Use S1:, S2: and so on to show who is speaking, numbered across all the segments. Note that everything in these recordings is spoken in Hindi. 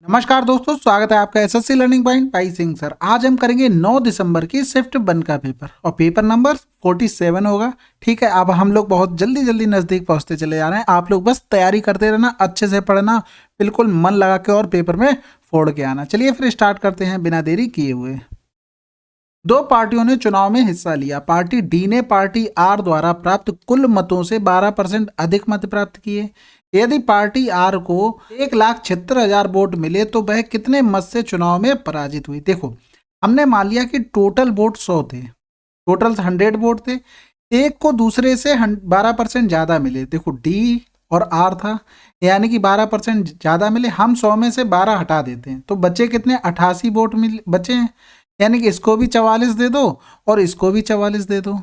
S1: नमस्कार दोस्तों, स्वागत है आपका एसएससी लर्निंग पॉइंट भाई सिंह सर। आज हम करेंगे 9 दिसंबर की शिफ्ट 1 का पेपर और पेपर नंबर 47 होगा। ठीक है, अब हम लोग बहुत जल्दी जल्दी नज़दीक पहुंचते चले जा रहे हैं। आप लोग बस तैयारी करते रहना, अच्छे से पढ़ना, बिल्कुल मन लगा के और पेपर में फोड़ के आना। चलिए फिर स्टार्ट करते हैं बिना देरी किए हुए। दो पार्टियों ने चुनाव में हिस्सा लिया। पार्टी डी ने पार्टी आर द्वारा प्राप्त कुल मतों से 12% अधिक मत प्राप्त किए। यदि पार्टी आर को 1,76,000 वोट मिले तो वह कितने मत से चुनाव में पराजित हुई। देखो, हमने मान लिया कि टोटल वोट 100 थे, टोटल 100 वोट थे। एक को दूसरे से 12% ज़्यादा मिले। देखो, डी और आर था, यानी कि 12% ज़्यादा मिले। हम 100 में से 12 हटा देते हैं तो बचे कितने, 88 वोट मिल बचे हैं। यानी कि इसको भी 44 दे दो और इसको भी 44 दे दो।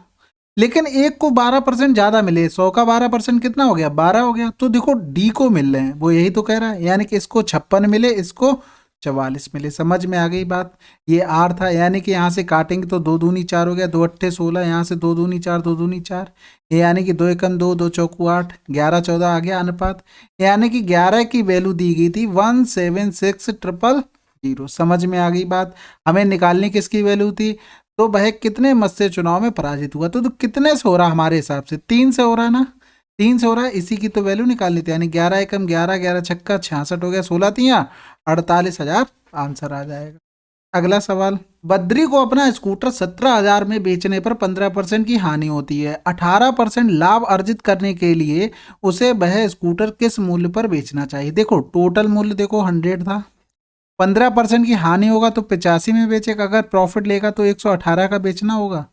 S1: लेकिन एक को 12% ज़्यादा मिले, 100 का 12% कितना हो गया, 12 हो गया। तो देखो डी को मिल रहे हैं, वो यही तो कह रहा है, यानी कि इसको 56 मिले, इसको 44 मिले। समझ में आ गई बात। ये आर था, यानी कि यहाँ से काटेंगे तो 2 दूनी 4 हो गया, 2 अट्ठे 16, यहाँ से 2 दूनी 4, 2 दूनी 4, यानी कि 2 एकम 2, 2 चौकू 8, 11 14 आ गया अनुपात। यानी कि 11 की वैल्यू दी गई थी 176,000। समझ में आ गई बात। हमें निकालनी किसकी वैल्यू थी, तो वह कितने मत से चुनाव में पराजित हुआ। तो कितने से हो रहा, हमारे हिसाब से 3 से हो रहा है ना, 3 से हो रहा है। इसी की तो वैल्यू निकालनी थी, यानी 11 एकम 11, 11 छक्का 66 हो गया, 16 तियाँ 48,000 आंसर आ जाएगा। अगला सवाल, बद्री को अपना स्कूटर 17,000 में बेचने पर 15% की हानि होती है। 18% लाभ अर्जित करने के लिए उसे वह स्कूटर किस मूल्य पर बेचना चाहिए। देखो टोटल मूल्य देखो 100 था, 15% की हानि होगा तो 85 में बेचेगा, अगर प्रॉफिट लेगा तो 118 का बेचना होगा।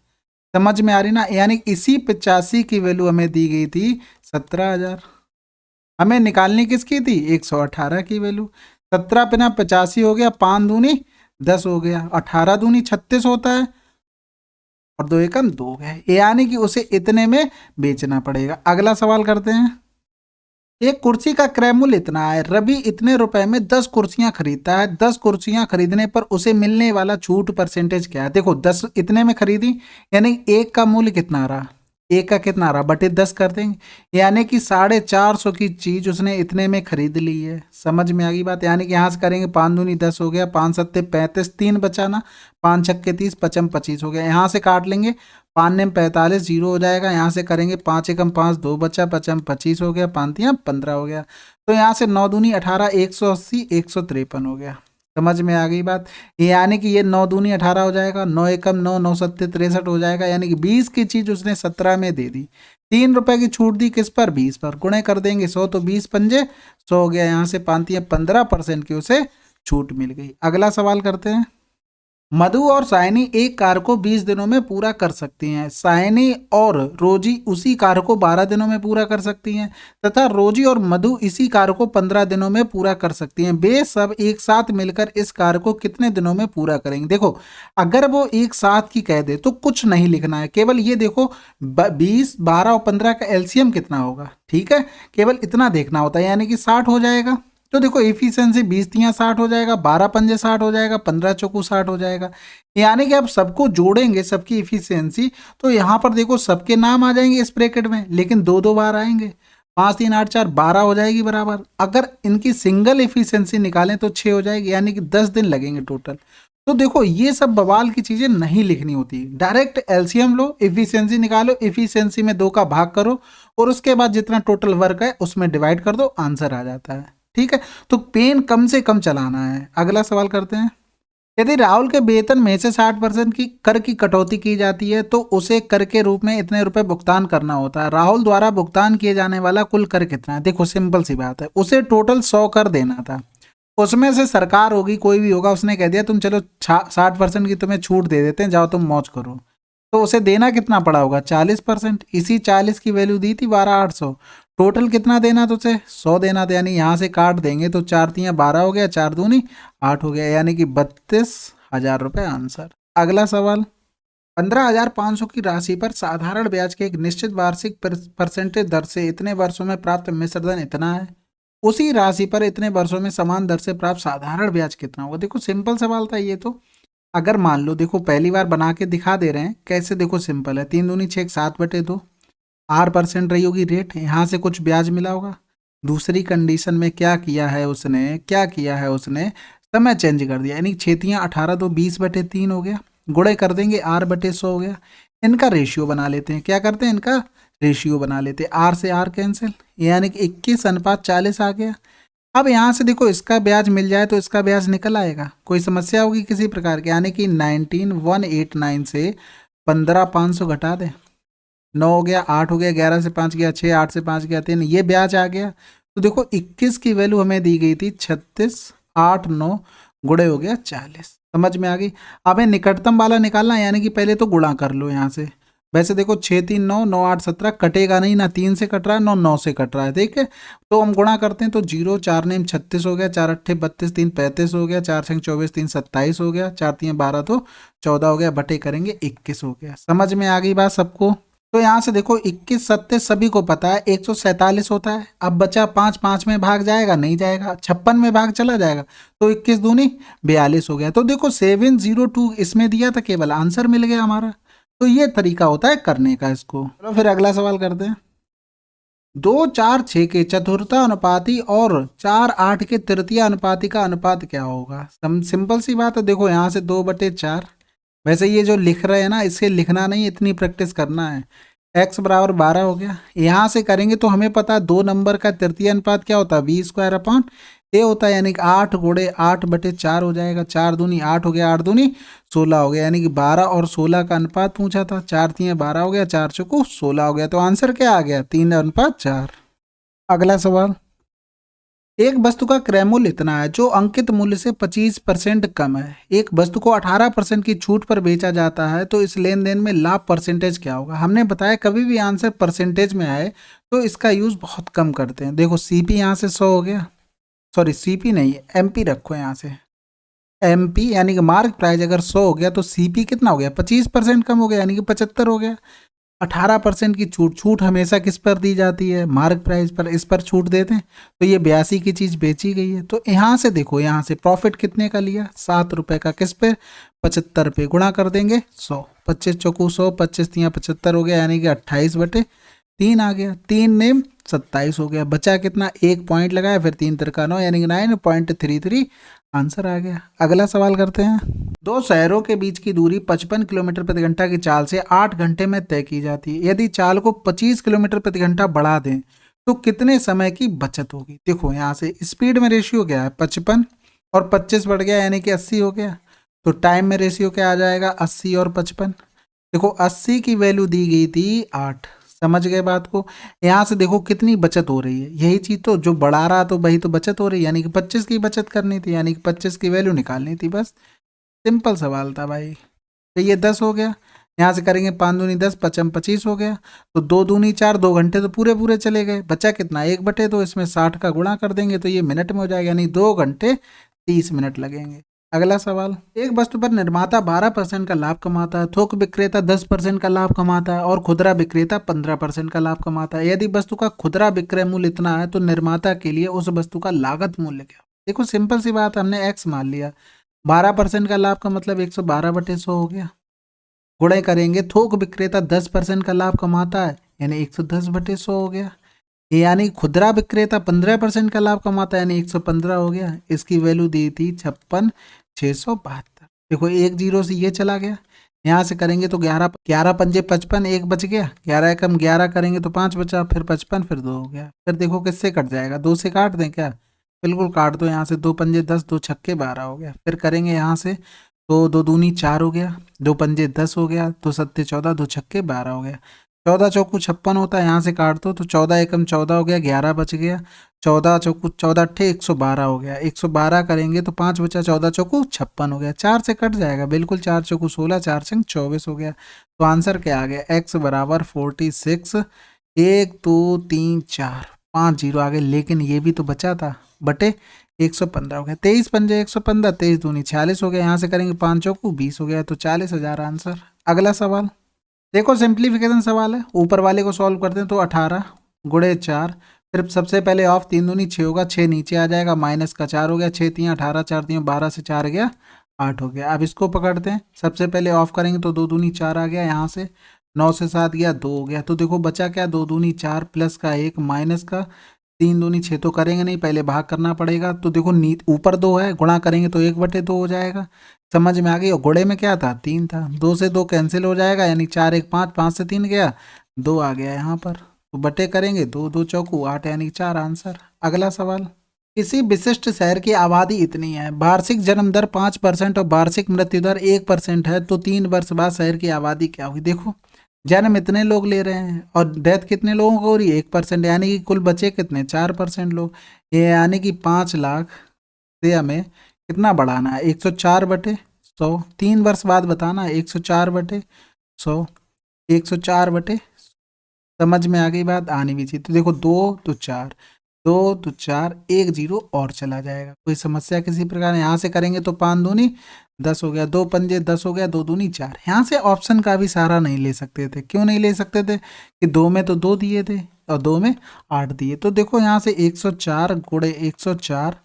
S1: समझ में आ रही ना, यानी इसी 85 की वैल्यू हमें दी गई थी 17,000। हमें निकालनी किसकी थी, 118 की वैल्यू। 17 पे ना 85 हो गया, 5 दूनी 10 हो गया, 18 दूनी 36 होता है और 2 एकम 2 है, यानी कि उसे इतने में बेचना पड़ेगा। अगला सवाल करते हैं। एक कुर्सी का क्रय मूल्य इतना है। रवि इतने रुपए में 10 कुर्सियां खरीदता है। 10 कुर्सियां खरीदने पर उसे मिलने वाला छूट परसेंटेज क्या है। देखो 10 इतने में खरीदी, यानी एक का मूल्य कितना रहा, एक का कितना रहा, बटे 10 कर देंगे, यानी कि 450 की चीज उसने इतने में खरीद ली है। समझ में आ गई बात। यानी कि यहाँ से करेंगे 5 दूनी 10 हो गया, 5 सत्ते 35, 3 बचाना, 5 छक्के 30, 55 25 हो गया। यहाँ से काट लेंगे, 5 ने 45, 0 हो जाएगा। यहाँ से करेंगे 5 एकम 5, 2 बचा, 55 25 हो गया, 5 तियाँ 15 हो गया। तो यहाँ से 9 दूनी 18, 180, 153 हो गया। समझ में आ गई बात। यानी कि ये 9 दूनी 18 हो जाएगा, 9 एकम 9, 9 सत्ते 63 हो जाएगा। यानी कि 20 की चीज उसने 17 में दे दी। 3 रुपए की छूट दी किस पर, 20 पर। गुणे कर देंगे 100, तो 20 पंजे 100 हो गया। यहाँ से 5 15% की उसे छूट मिल गई। अगला सवाल करते हैं। मधु और सायनी एक कार्य को 20 दिनों में पूरा कर सकती हैं। सायनी और रोजी उसी कार्य को 12 दिनों में पूरा कर सकती हैं, तथा रोजी और मधु इसी कार्य को 15 दिनों में पूरा कर सकती हैं। वे सब एक साथ मिलकर इस कार्य को कितने दिनों में पूरा करेंगे। देखो, अगर वो एक साथ की कह दे तो कुछ नहीं लिखना है, केवल ये देखो 20, 12 और 15 का एलसीएम कितना होगा। ठीक है, केवल इतना देखना होता है, यानी कि 60 हो जाएगा। तो देखो एफिशिएंसी 20 तियाँ 60 हो जाएगा, 12 पंजे 60 हो जाएगा, 15 चौकू 60 हो जाएगा। यानी कि आप सबको जोड़ेंगे, सबकी एफिशिएंसी, तो यहाँ पर देखो सबके नाम आ जाएंगे इस ब्रैकेट में, लेकिन 2 2 बार आएंगे। 5 3 8 4 12 हो जाएगी बराबर। अगर इनकी सिंगल एफिशिएंसी निकालें तो 6 हो जाएगी, यानी कि 10 दिन लगेंगे टोटल। तो देखो ये सब बवाल की चीजें नहीं लिखनी होती, डायरेक्ट एलसीएम लो, एफिशिएंसी निकालो, एफिशिएंसी में 2 का भाग करो और उसके बाद जितना टोटल वर्क है उसमें डिवाइड कर दो, आंसर आ जाता है। ठीक है, तो पेन कम से कम चलाना है। अगला सवाल करते हैं। यदि राहुल के वेतन में से 60% की कर की कटौती की जाती है तो उसे कर के रूप में इतने रुपए भुगतान करना होता है। राहुल द्वारा भुगतान किए जाने वाला कुल कर कितना है। देखो सिंपल सी बात है, उसे टोटल 100 कर देना था। उसमें से सरकार होगी, कोई भी होगा, उसने कह दिया तुम चलो 60% की तुम्हें छूट दे देते हैं, जाओ तुम मौज करो। तो उसे देना कितना पड़ा होगा, 40%। इसी 40 की वैल्यू दी थी 12,800। टोटल कितना देना तो उसे 100 देना था, यानी यहाँ से काट देंगे तो 4 तियाँ 12 हो गया, 4 दूनी 8 हो गया, यानी कि 32,000 रुपये आंसर। अगला सवाल। 15,500 की राशि पर साधारण ब्याज के एक निश्चित वार्षिक परसेंटेज दर से इतने वर्षों में प्राप्त मिश्र धन इतना है। उसी राशि पर इतने वर्षों में समान दर से प्राप्त साधारण ब्याज कितना होगा। देखो सिंपल सवाल था ये तो। अगर मान लो, देखो पहली बार बना के दिखा दे रहे हैं कैसे, देखो सिंपल है, 3 दूनी 6, 7/2, 8% रही होगी रेट, यहाँ से कुछ ब्याज मिला होगा, दूसरी कंडीशन में क्या किया है उसने, क्या किया है उसने, समय चेंज कर दिया, यानी 6×18 तो 20/3 हो गया, गुणे कर देंगे r/100 हो गया। इनका रेशियो बना लेते हैं, क्या करते हैं, इनका रेशियो बना लेते हैं, r से r कैंसिल, यानी कि 21:40 आ गया। अब यहाँ से देखो इसका ब्याज मिल जाए तो इसका ब्याज निकल आएगा, कोई समस्या होगी किसी प्रकार की, यानी कि 19,189 से 15,500 घटा दें, 9 हो गया, 8 हो गया, 11 से 5 गया 6, 8 से 5 गया 3, ये ब्याज आ गया। तो देखो 21 की वैल्यू हमें दी गई थी 36, 8, 9 गुणे हो गया 40, समझ में आ गई। अब ये निकटतम वाला निकालना है, यानी कि पहले तो गुणा कर लो यहाँ से। वैसे देखो 6, 3, 9, 9, 8, 17 कटेगा नहीं ना, 3 से कट रहा है, 9, 9 से कट रहा है, ठीक है। तो हम गुणा करते हैं तो 0, 4 नेम 36 हो गया, 4 अट्ठे 32, 3 35 हो गया, 4 छंग 24, 3 27 हो गया, 4 3 12 तो 14 हो गया, बटे करेंगे 21 हो गया। समझ में आ गई बात सबको। तो यहाँ से देखो 21 सत्ते सभी को पता है 147 होता है। अब बचा 5, 5 में भाग जाएगा, नहीं जाएगा, 56 में भाग चला जाएगा, तो 21 दूनी 42 हो गया। तो देखो 702 इसमें दिया था, केवल आंसर मिल गया हमारा। तो ये तरीका होता है करने का इसको। चलो फिर अगला सवाल करते हैं। 2, 4, 6 के चतुर्था अनुपाती और 4, 8 के तृतीय अनुपाती का अनुपात क्या होगा। सिंपल सी बात है, देखो यहाँ से 2/4, वैसे ये जो लिख रहे हैं ना, इसे लिखना नहीं, इतनी प्रैक्टिस करना है। x बराबर 12 हो गया, यहाँ से करेंगे तो हमें पता है 2 नंबर का तृतीय अनुपात क्या होता है, b² होता है, यानी कि 8 गुणे 8/4 हो जाएगा, 4 दूनी 8 हो गया, 8 दूनी 16 हो गया, यानी कि 12 और 16 का अनुपात पूछा था, 4 3 12 हो गया, 4 चौको 16 हो गया। तो आंसर क्या आ गया, 3:4। अगला सवाल, एक वस्तु का क्रय मूल्य इतना है जो अंकित मूल्य से 25% कम है, एक वस्तु को 18% की छूट पर बेचा जाता है, तो इस लेन देन में लाभ परसेंटेज क्या होगा। हमने बताया कभी भी आंसर परसेंटेज में आए तो इसका यूज बहुत कम करते हैं। देखो सीपी यहाँ से 100 हो गया, सॉरी सीपी नहीं एमपी रखो यहाँ से, एमपी यानी कि मार्क प्राइस अगर 100 हो गया तो सीपी कितना हो गया, 25% कम हो गया, यानी कि 75 हो गया। 18% की छूट, छूट हमेशा किस पर दी जाती है, मार्क प्राइस पर, इस पर छूट देते हैं, तो ये 82 की चीज़ बेची गई है। तो यहाँ से देखो, यहाँ से प्रॉफिट कितने का लिया, 7 रुपये का, किस पे, 75 पे, गुणा कर देंगे 100, 25 चौकू 100, 25 3 75 हो गया, यानी कि 28/3 आ गया, 3 नेम 27 हो गया, बचा कितना, 1 पॉइंट लगाया, फिर 3 तिरका 9, यानी कि 9.33 आंसर आ गया। अगला सवाल करते हैं। दो शहरों के बीच की दूरी 55 किलोमीटर प्रति घंटा की चाल से 8 घंटे में तय की जाती है। यदि चाल को 25 किलोमीटर प्रति घंटा बढ़ा दें तो कितने समय की बचत होगी। देखो यहाँ से स्पीड में रेशियो क्या है, 55 और 25 बढ़ गया, यानी कि 80 हो गया। तो टाइम में रेशियो क्या आ जाएगा, 80 और 55। देखो 80 की वैल्यू दी गई थी 8, समझ गए बात को। यहाँ से देखो कितनी बचत हो रही है, यही चीज तो जो बढ़ा रहा तो वही तो बचत हो रही है, यानी कि 25 की बचत करनी थी, यानी कि 25 की वैल्यू निकालनी थी, बस सिंपल सवाल था भाई। तो ये 10 हो गया, यहाँ से करेंगे 5 दूनी 10, 25 हो गया, तो 2 दूनी 4, 2 घंटे तो पूरे पूरे चले गए, बचा कितना, 1/2, इसमें 60 का गुणा कर देंगे तो ये मिनट में हो जाएगा, यानी 2 घंटे 30 मिनट लगेंगे। अगला सवाल, एक वस्तु पर निर्माता 12% का लाभ कमाता है, थोक विक्रेता 10% का लाभ कमाता है और खुदरा विक्रेता 15% का लाभ कमाता है। यदि वस्तु का खुदरा विक्रय मूल्य इतना है तो निर्माता के लिए उस वस्तु का लागत मूल्य क्या। देखो सिंपल सी बात, हमने एक्स मान लिया, 12% का लाभ का मतलब 112/100 हो गया, गुणे करेंगे थोक विक्रेता 10% का लाभ कमाता है, यानी 110/100 हो गया, यानी खुदरा विक्रेता 15% का लाभ कमाता है, यानी 115 हो गया। इसकी वैल्यू दी थी 56,672। देखो 1 0 से ये चला गया, यहाँ से करेंगे तो 11 11 पंजे 55, 1 बच गया, 11 कम 11 करेंगे तो 5 बचा, फिर 55, फिर 2 हो गया। फिर देखो किससे कट जाएगा, 2 से काट दें क्या, बिल्कुल काट दो, यहाँ से 2 पंजे 10, 2 छक्के 12 हो गया। फिर करेंगे यहाँ से तो 2 दूनी 4 हो गया, 2 पंजे 10 हो गया, 2 सत्ते 14, 2 छक्के 12 हो गया, 14 चौकू 56 होता है, यहाँ से काट दो तो 14 एकम 14 हो गया, 11 बच गया, 14 चौकू 14 अट्ठे 112 हो गया, 112 करेंगे तो 5 बचा, 14 चौकू 56 हो गया, 4 से कट जाएगा, बिल्कुल 4 चौकू 16, 4 छंग 24 हो गया। तो आंसर क्या आ गया, x बराबर 46, 1 2 3 4 5 0 आ गए, लेकिन ये भी तो बचा था, बटे 115 हो गया, 23 पंजे 115, 23 दूनी 46 हो गया, यहाँ से करेंगे 5 चौकू 20 हो गया, तो 40,000 आंसर। अगला सवाल, देखो सिंप्लीफिकेशन सवाल है, ऊपर वाले को सॉल्व करते हैं तो 18 गुणे 4, फिर सबसे पहले ऑफ 3 दूनी 6 होगा, 6 नीचे आ जाएगा, माइनस का 4 हो गया, 6 3 18, 4 3 12 से 4 गया 8 हो गया। अब इसको पकड़ते हैं, सबसे पहले ऑफ करेंगे तो 2 दूनी 4 आ गया, यहाँ से 9 से 7 गया 2 हो गया, तो देखो बचा क्या, 2 दूनी 4 प्लस का 1 माइनस का तीन दूनी छः तो करेंगे नहीं, पहले भाग करना पड़ेगा। तो देखो ऊपर 2 है, गुणा करेंगे तो 1/2 हो जाएगा। समझ में आ गई। और गुणे में क्या था, 3 था। 2 से 2 कैंसिल हो जाएगा, यानी 4 1 5, 5 से 3 गया, 2 आ गया यहाँ पर। तो बटे करेंगे 2 2 चौकू 8 यानी 4 आंसर। अगला सवाल, किसी विशिष्ट शहर की आबादी इतनी है, वार्षिक जन्म दर 5% और वार्षिक मृत्यु दर 1% है, तो 3 वर्ष बाद शहर की आबादी क्या होगी। देखो जन्म इतने लोग ले रहे हैं और डेथ कितने लोगों को हो रही है, 1%, यानी कि कुल बचे कितने, 4% लोग। ये यानी कि 5 लाख से हमें कितना बढ़ाना है, 104/100। 3 वर्ष बाद बताना है, 104/100, 104/, समझ में आ गई बात, आनी भी चाहिए। तो देखो 2 तो 4, 2 तो 4, 1 0 और चला जाएगा। कोई समस्या किसी प्रकार, यहाँ से करेंगे तो 5 दूनी 10 हो गया, 2 पंजे 10 हो गया, 2 दूनी 4। यहाँ से ऑप्शन का भी सहारा नहीं ले सकते थे। क्यों नहीं ले सकते थे, कि 2 में तो 2 दिए थे और 2 में 8 दिए। तो देखो यहाँ से 104 गुणे 104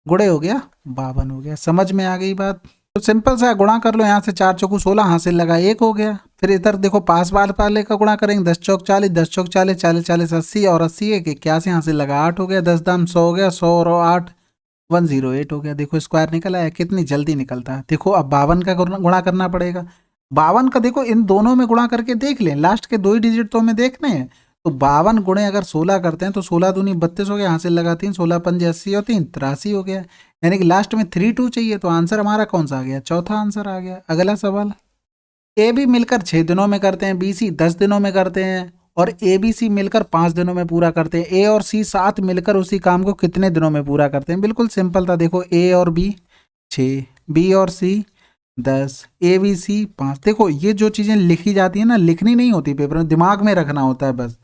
S1: गुणे हो गया 52 हो गया। समझ में आ गई बात। तो सिंपल सा गुणा कर लो, यहाँ से 4 चौकू 16, हासिल लगा 1 हो गया। फिर इधर देखो पास वाले का गुणा करेंगे, 10 चौक 40, 10 चौक 40, 40 40 80 और 80 1 81, हासिल लगा 8 हो गया। 10 दाम 100 हो गया, 100 और 8 108 हो गया। देखो स्क्वायर निकल आया, कितनी जल्दी निकलता है। देखो अब 52 का गुणा करना पड़ेगा। 52 का देखो इन दोनों में गुणा करके देख लें, लास्ट के 2 ही डिजिट तो हमें देखने हैं। तो 52 गुणे अगर 16 करते हैं तो 16 दूनी 32 हो गया, हासिल लगा 3, 16 पंजे 80 और 3 83 हो गया। यानी कि लास्ट में 3 2 चाहिए, तो आंसर हमारा कौन सा आ गया, चौथा आंसर आ गया। अगला सवाल, ए बी मिलकर 6 दिनों में करते हैं, बी सी 10 दिनों में करते हैं और ए बी सी मिलकर 5 दिनों में पूरा करते हैं। ए और सी साथ मिलकर उसी काम को कितने दिनों में पूरा करते हैं। बिल्कुल सिंपल था। देखो ए और बी 6, बी और सी 10, ए बी सी 5। देखो ये जो चीज़ें लिखी जाती है ना, लिखनी नहीं होती पेपर में, दिमाग में रखना होता है बस।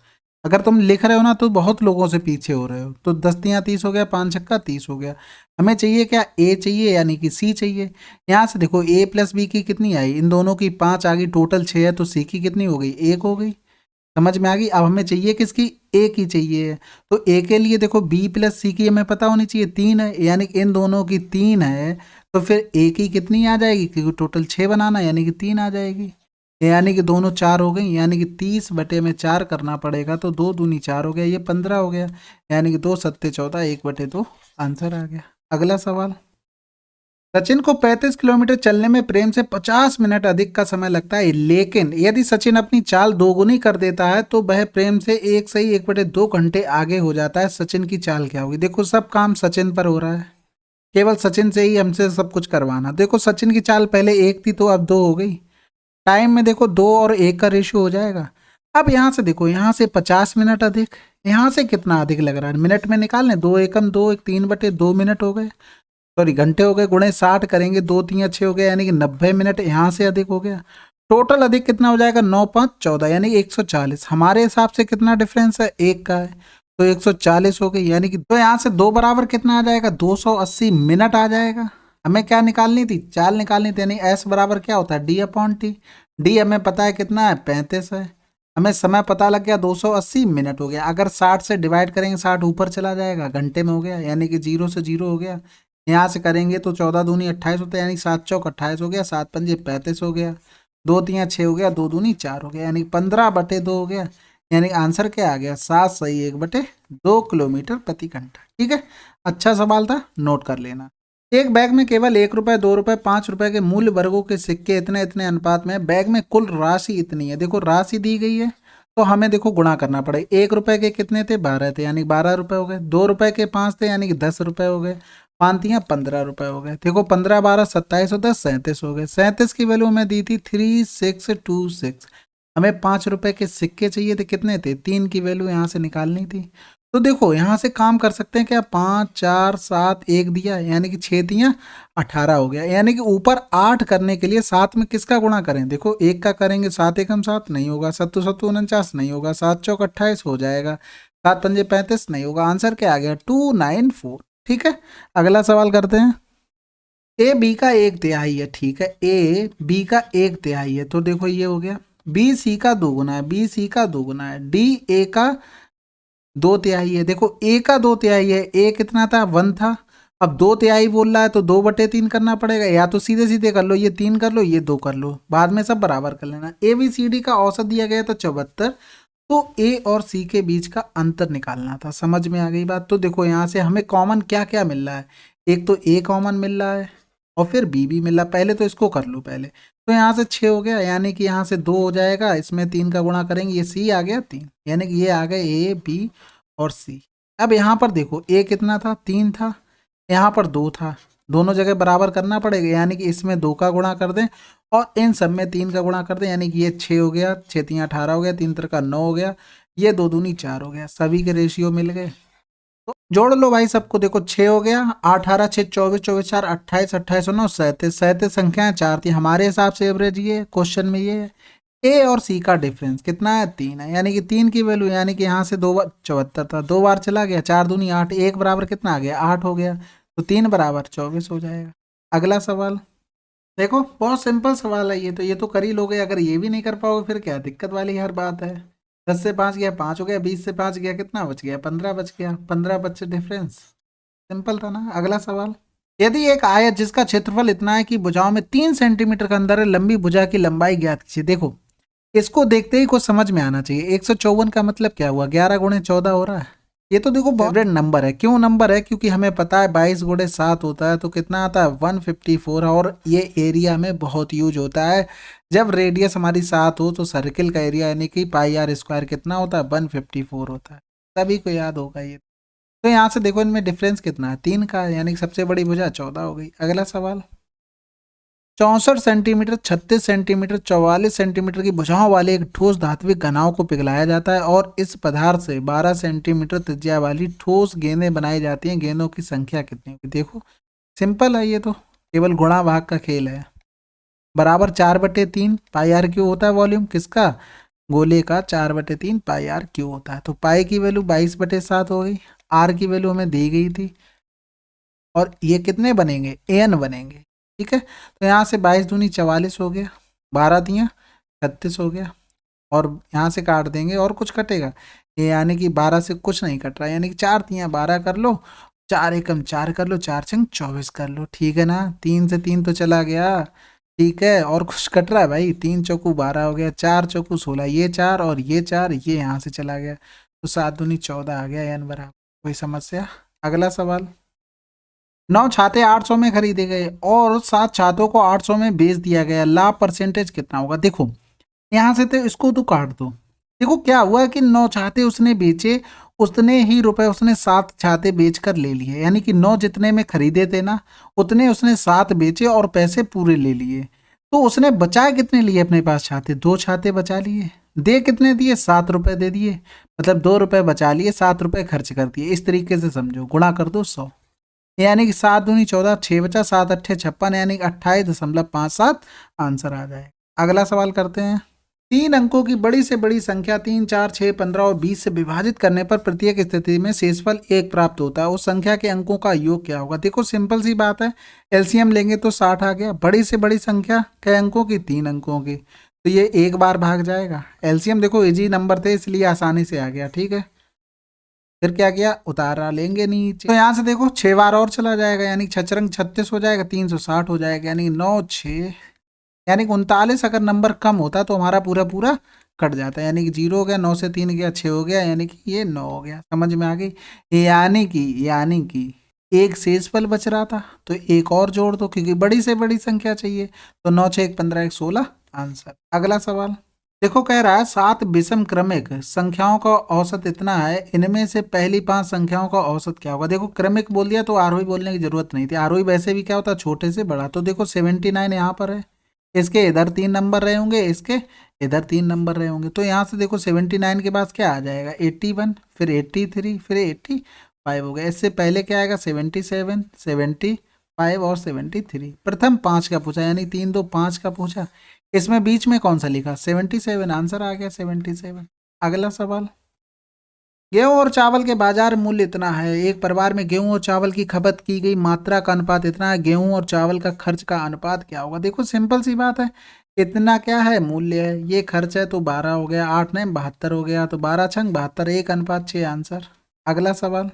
S1: अगर तुम लिख रहे हो ना तो बहुत लोगों से पीछे हो रहे हो। तो 10 तियाँ 30 हो गया, 5 छक्का 30 हो गया। हमें चाहिए क्या, ए चाहिए यानी कि सी चाहिए। यहाँ से देखो ए प्लस बी की कितनी आई, इन दोनों की 5 आ गई, टोटल 6 है, तो सी की कितनी हो गई, 1 हो गई। समझ में आ गई। अब हमें चाहिए किसकी, ए की चाहिए। तो ए के लिए देखो बी प्लस सी की हमें पता होनी चाहिए 3 है, यानी कि इन दोनों की 3 है। तो फिर ए की कितनी आ जाएगी, क्योंकि टोटल 6 बनाना, यानी कि 3 आ जाएगी। यानी कि दोनों 4 हो गई, यानी कि 30 बटे में 4 करना पड़ेगा। तो 2 दूनी 4 हो गया, ये 15 हो गया, यानी कि 2 सत्ते 14, 1/2 आंसर आ गया। अगला सवाल, सचिन को 35 किलोमीटर चलने में प्रेम से 50 मिनट अधिक का समय लगता है, लेकिन यदि सचिन अपनी चाल दोगुनी कर देता है तो वह प्रेम से 1 घंटे आगे हो जाता है। सचिन की चाल क्या होगी। देखो सब काम सचिन पर हो रहा है, केवल सचिन से ही हमसे सब कुछ करवाना। देखो सचिन की चाल पहले 1 थी तो अब 2 हो गई। टाइम में देखो 2 और 1 का रेशियो हो जाएगा। अब यहाँ से देखो, यहाँ से 50 मिनट अधिक, यहाँ से कितना अधिक लग रहा है, मिनट में निकालने, 2 एकम 2, 3/2 मिनट हो गए, सॉरी घंटे हो गए, गुणे 60 करेंगे, 2 3 6 हो गया, यानी कि 90 मिनट यहाँ से अधिक हो गया। टोटल अधिक कितना हो जाएगा, 9 5 14, यानी 140। हमारे हिसाब से कितना डिफरेंस है, 1 का है, तो 140 हो गई। यानी कि तो यहाँ से 2 बराबर कितना आ जाएगा, 280 मिनट आ जाएगा। हमें क्या निकालनी थी, चाल निकालनी थी, यानी एस बराबर क्या होता है, D/T। डी हमें पता है कितना है, 35 है। हमें समय पता लग गया, 280 मिनट हो गया। अगर 60 से डिवाइड करेंगे, 60 ऊपर चला जाएगा, घंटे में हो गया, यानी कि 0 से 0 हो गया। यहाँ से करेंगे तो 14 दूनी 28 होता है, यानी 7 चौक 28 हो गया, 7 पंजे 35 हो गया, 2 तियाँ 6 हो गया, 2 दूनी 4 हो गया, यानी 15/2 हो गया। यानी आंसर क्या आ गया, 7 सही 1/2 किलोमीटर प्रति घंटा। ठीक है, अच्छा सवाल था, नोट कर लेना। एक बैग में केवल 1 रुपये, 2 रुपये, 5 रुपये के मूल्य वर्गों के सिक्के इतने इतने अनुपात में, बैग में कुल राशि इतनी है। देखो राशि दी गई है तो हमें देखो गुणा करना पड़ेगा। 1 रुपये के कितने थे, 12 थे, यानी 12 रुपये हो गए। 2 रुपये के 5 थे, यानी कि 10 रुपये हो गए। 5 तियाँ 15 रुपये हो गए। देखो 15 12 27 और 10 37 हो गए। 37 की वैल्यू हमें दी थी 3626। हमें 5 रुपये के सिक्के चाहिए थे, कितने थे, 3 की वैल्यू यहाँ से निकालनी थी। तो देखो यहाँ से काम कर सकते हैं क्या, 5 4 7 1 दिया, यानी कि 6 दिया 18 हो गया। यानी कि ऊपर 8 करने के लिए 7 में किसका गुणा करें, देखो 1 का करेंगे, 7 एकम 7 नहीं होगा, 7 7 49 नहीं होगा, 7 चौक 28 हो जाएगा, 7 पंजे 35 नहीं होगा। आंसर क्या आ गया, 294। ठीक है, अगला सवाल करते हैं। ए बी का 1/3 है, ठीक है, ए बी का 1/3 है, तो देखो ये हो गया। बी सी का 2 गुना है, बी सी का 2 गुना है, डी ए का 2/3 है। देखो ए का 2/3 है, ए कितना था, 1 था। अब 2/3 बोल रहा है तो 2/3 करना पड़ेगा, या तो सीधे सीधे कर लो, ये 3 कर लो, ये 2 कर लो, बाद में सब बराबर कर लेना। ए बी सी डी का औसत दिया गया था 74, तो ए और सी के बीच का अंतर निकालना था। समझ में आ गई बात? तो देखो यहाँ से हमें कॉमन क्या क्या मिल रहा है, एक तो ए कॉमन मिल रहा है और फिर बी भी मिल रहा है। पहले तो इसको कर लो पहले, तो यहाँ से 6 हो गया, यानी कि यहाँ से 2 हो जाएगा, इसमें 3 का गुणा करेंगे, ये सी आ गया 3, यानी कि ये आ गए ए बी और सी। अब यहाँ पर देखो ए कितना था, 3 था, यहाँ पर 2 था, दोनों जगह बराबर करना पड़ेगा, यानी कि इसमें 2 का गुणा कर दें और इन सब में 3 का गुणा कर दें, यानी कि ये 6 हो गया, 6 3 18 हो गया, 3 3 का 9 हो गया, ये 2 दूनी 4 हो गया, सभी के रेशियो मिल गए। तो जोड़ लो भाई सबको, देखो 6 हो गया, 8 18 6 24 24 4 28 28 9 37 37 संख्याएं 4 थी हमारे हिसाब से। एवरेज ये क्वेश्चन में ये है। ए और सी का डिफरेंस कितना है, 3 है, यानी कि 3 की वैल्यू, यानी कि यहाँ से 2 बार 74 था, 2 बार चला गया, 4 दूनी 8, 1 बराबर कितना आ गया, 8 हो गया, तो 3 बराबर 24 हो जाएगा। अगला सवाल देखो, बहुत सिंपल सवाल है ये, तो ये तो कर ही लोगे, अगर ये भी नहीं कर पाओगे फिर क्या दिक्कत वाली हर बात है। 10 से 5 गया 5 हो गया, 20 से 5 गया कितना बच गया, 15 बच गया, 15 बच्चे डिफरेंस। सिंपल था ना। अगला सवाल, यदि एक आयत जिसका क्षेत्रफल इतना है कि भुजाओं में 3 सेंटीमीटर का अंदर है, लंबी भुजा की लंबाई ज्ञात कीजिए। देखो इसको देखते ही कुछ समझ में आना चाहिए। 154 का मतलब क्या हुआ, 11 गुणे 14 हो रहा है। ये तो देखो फेवरेट नंबर है। क्यों नंबर है, क्योंकि हमें पता है 22 गुणे 7 होता है, तो कितना आता है 154, और ये एरिया में बहुत यूज होता है। जब रेडियस हमारी 7 हो तो सर्किल का एरिया यानी कि पाई आर स्क्वायर कितना होता है, 154 होता है। सभी को याद होगा ये। तो यहाँ से देखो इनमें डिफरेंस कितना है, 3 का, यानी कि सबसे बड़ी भुजा 14 हो गई। अगला सवाल, 64 सेंटीमीटर, 36 सेंटीमीटर, 44 सेंटीमीटर की भुजाओं वाले एक ठोस धात्विक घनाओं को पिघलाया जाता है और इस पदार्थ से 12 सेंटीमीटर त्रिज्या वाली ठोस गेंदें बनाई जाती हैं। गेंदों की संख्या कितनी होगी? देखो सिंपल है, ये तो केवल गुणा भाग का खेल है। बराबर 4/3 पाई आर क्यू होता है वॉल्यूम किसका, गोले का। 4/3 पाई आर क्यू होता है। तो पाई की वैल्यू 22/7 हो गई, आर की वैल्यू हमें दी गई थी, और ये कितने बनेंगे, एन बनेंगे। ठीक है, तो यहाँ से 22 दूनी 44 हो गया, 12 दिया 36 हो गया, और यहाँ से काट देंगे और कुछ कटेगा, ये यानी कि 12 से कुछ नहीं कट रहा है, यानी कि 4 दिया 12 कर लो, 4 एकम 4 कर लो, 4 छंग 24 कर लो। ठीक है ना, 3 से 3 तो चला गया। ठीक है, और कुछ कट रहा है भाई, 3 चौकू 12 हो गया, 4 चौकू 16, ये 4 और ये 4, ये यहाँ से चला गया, तो 7 दूनी 14 आ गया, एन बराबर। कोई समस्या? अगला सवाल, 9 छाते 800 में खरीदे गए और 7 छातों को 800 में बेच दिया गया, लाभ परसेंटेज कितना होगा? देखो यहाँ से तो इसको तो काट दो। देखो क्या हुआ कि 9 छाते उसने बेचे, उतने ही रुपए उसने 7 छाते बेचकर ले लिए, यानी कि 9 जितने में खरीदे थे ना, उतने उसने 7 बेचे और पैसे पूरे ले लिए। तो उसने बचाए कितने लिए अपने पास छाते, 2 छाते बचा लिए। दे कितने दिए, 7 रुपए दे दिए, मतलब 2 रुपए बचा लिए, 7 रुपए खर्च कर दिए। इस तरीके से समझो, गुणा कर दो 100, यानी कि 7 दूनी 14, 6 बचा, 7 अट्ठे 56, यानी कि 28.57 आंसर आ जाए। अगला सवाल करते हैं, 3 अंकों की बड़ी से बड़ी संख्या 3 4 6 15 और 20 से विभाजित करने पर प्रत्येक स्थिति में शेषफल 1 प्राप्त होता है। उस संख्या के अंकों का योग क्या होगा? देखो सिंपल सी बात है, एलसीएम लेंगे तो 60 आ गया। बड़ी से बड़ी संख्या कई अंकों की, 3 अंकों की, तो ये एक बार भाग जाएगा। एलसीएम देखो इजी नंबर थे इसलिए आसानी से आ गया। ठीक है, फिर क्या किया, उतारा लेंगे नीचे, तो यहाँ से देखो 6 बार और चला जाएगा, यानी 6 36 हो जाएगा, 360 हो जाएगा, यानी 9 6, यानी कि 39। अगर नंबर कम होता तो हमारा पूरा पूरा कट जाता है, यानी कि 0 हो गया, 9 से 3 गया 6 हो गया, यानी कि ये 9 हो गया। समझ में आ गई? यानी कि एक शेषफल बच रहा था, तो एक और जोड़ दो, क्योंकि बड़ी से बड़ी संख्या चाहिए। तो 9 6 1 15 1 16 आंसर। अगला सवाल देखो, कह रहा है 7 विषम क्रमिक संख्याओं का औसत इतना है, इनमें से पहली 5 संख्याओं का औसत क्या होगा? देखो क्रमिक बोल दिया तो आरोही बोलने की जरूरत नहीं थी, आरोही वैसे भी क्या होता है, छोटे से बड़ा। तो देखो 79 यहाँ पर है, इसके इधर 3 नंबर रहे होंगे, इसके इधर 3 नंबर रहे होंगे, तो यहाँ से देखो 79 के पास क्या आ जाएगा, 81, फिर 83, फिर 85 हो गया। इससे पहले क्या आएगा, 77 75 और 73। प्रथम 5 का पूछा, यानी 3 2 5 का पूछा, इसमें बीच में कौन सा लिखा, 77, आंसर आ गया 77। अगला सवाल, गेहूं और चावल के बाजार मूल्य इतना है, एक परिवार में गेहूं और चावल की खपत की गई मात्रा का अनुपात इतना है, गेहूं और चावल का खर्च का अनुपात क्या होगा? देखो सिंपल सी बात है, इतना क्या है, मूल्य है, ये खर्च है, तो 12 हो गया, 8 नहीं 72 हो गया, तो 12 छंग 72, 1:6 आंसर। अगला सवाल,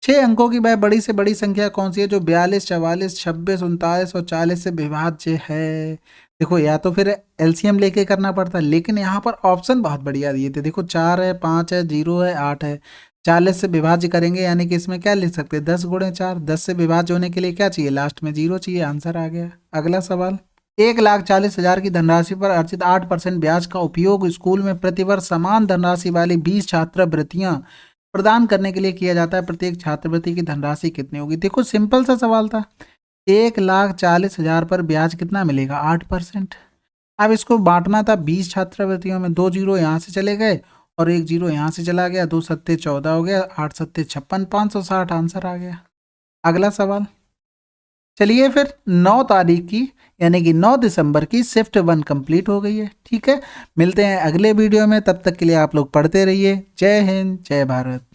S1: 6 अंकों की वह बड़ी से बड़ी संख्या कौन सी है जो 42 44 26 39 और 40 से विभाज्य है? देखो या तो फिर एलसीएम लेके करना पड़ता, लेकिन यहाँ पर ऑप्शन बहुत बढ़िया दिए थे। देखो 4 है, 5 है, 0 है, 8 है। 40 से विभाज्य करेंगे, यानी कि इसमें क्या लिख सकते हैं, 10 गुणे 4। 10 से विभाज्य होने के लिए क्या चाहिए, लास्ट में 0 चाहिए। आंसर आ गया। अगला सवाल, 1,40,000 की धनराशि पर अर्जित 8% ब्याज का उपयोग स्कूल में प्रतिवर्ष समान धनराशि वाली 20 छात्रवृत्तियां प्रदान करने के लिए किया जाता है। प्रत्येक छात्रवृत्ति की धनराशि कितनी होगी। देखो सिंपल सा सवाल था। 1,40,000 पर ब्याज कितना मिलेगा, 8%। अब इसको बांटना था 20 छात्रवृत्तियों में। 2 जीरो यहाँ से चले गए और 1 जीरो यहाँ से चला गया। 2 सत्ते 14 हो गया, 8 सत्ते 56, 560 आंसर आ गया। अगला सवाल, चलिए फिर 9 तारीख की यानी कि 9 दिसंबर की शिफ्ट 1 कंप्लीट हो गई है। ठीक है, मिलते हैं अगले वीडियो में। तब तक के लिए आप लोग पढ़ते रहिए। जय हिंद, जय भारत।